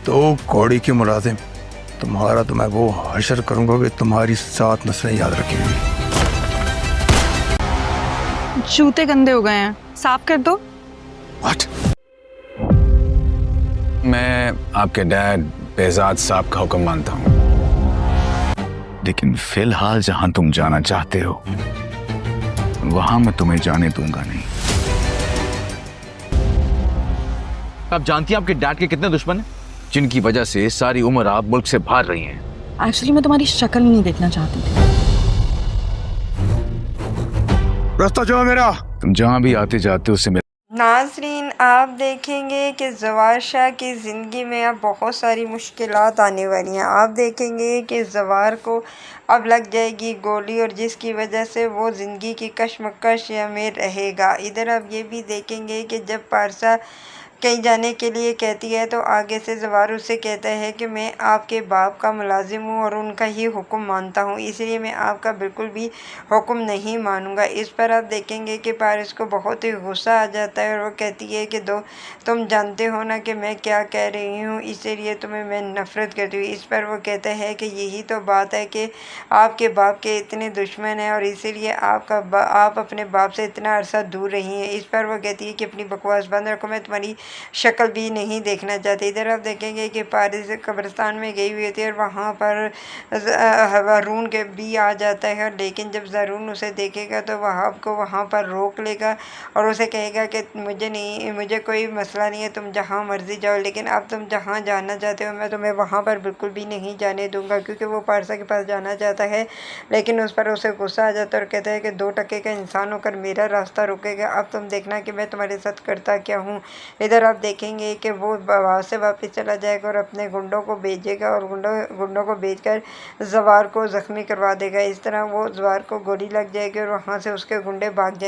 दो कौड़ी की मुलाजिम तुम्हारा तो मैं वो हशर करूंगा कि तुम्हारी 7 नस्लें याद रखेंगी। जूते गंदे हो गए हैं, साफ कर दो। What? मैं आपके डैड बेजाद साहब का हुक्म मानता हूँ, लेकिन फिलहाल जहां तुम जाना चाहते हो वहां मैं तुम्हें जाने दूंगा नहीं। आप जानती हैं आपके डैड के कितने दुश्मन हैं, जिनकी वजह से सारी उम्र आप मुल्क से बाहर रही हैं। एक्चुअली मैं तुम्हारी शक्ल नहीं देखना चाहती थी। रास्ता जो है मेरा। तुम जहां भी आते जाते हो उससे नाज़रीन, आप देखेंगे कि ज़वार शाह की ज़िंदगी में अब बहुत सारी मुश्किलात आने वाली हैं। आप देखेंगे कि ज़वार को अब लग जाएगी गोली और जिसकी वजह से वो ज़िंदगी की कशमकश में रहेगा। इधर आप ये भी देखेंगे कि जब पारसा कहीं जाने के लिए कहती है तो आगे से ज़वार उससे कहता है कि मैं आपके बाप का मुलाजिम हूँ और उनका ही हुक्म मानता हूँ, इसलिए मैं आपका बिल्कुल भी हुक्म नहीं मानूंगा। इस पर आप देखेंगे कि पारस को बहुत ही गुस्सा आ जाता है और वो कहती है कि तुम जानते हो ना कि मैं क्या कह रही हूँ, इसीलिए तुम्हें मैं नफ़रत करती हूँ। इस पर वो कहता है कि यही तो बात है कि आपके बाप के इतने दुश्मन हैं और इसीलिए आप अपने बाप से इतना अरसा दूर रही हैं। इस पर वो कहती है कि अपनी बकवास बंद रखो, मैं तुम्हारी शक्ल भी नहीं देखना चाहती। इधर आप देखेंगे कि पारिस कब्रिस्तान में गई हुई थी और वहाँ पर हारून के भी आ जाता है, लेकिन जब ज़रून उसे देखेगा तो वहाब को वहाँ पर रोक लेगा और उसे कहेगा कि मुझे कोई मसला नहीं है, तुम जहाँ मर्ज़ी जाओ, लेकिन अब तुम जहाँ जाना चाहते हो मैं तुम्हें वहाँ पर बिल्कुल भी नहीं जाने दूँगा, क्योंकि वो पारसा के पास जाना चाहता है। लेकिन उस पर उसे गुस्सा आ जाता है और कहता है कि 2 टके का इंसान होकर मेरा रास्ता रोकेगा, अब तुम देखना कि मैं तुम्हारे साथ करता क्या हूँ। इधर आप देखेंगे कि वो वहाँ से वापस चला जाएगा और अपने गुंडों को भेजेगा और गुंडों को भेजकर ज़वार को ज़ख्मी करवा देगा। इस तरह वो ज़वार को गोली लग जाएगी और वहाँ से उसके गुंडे भाग जाएंगे।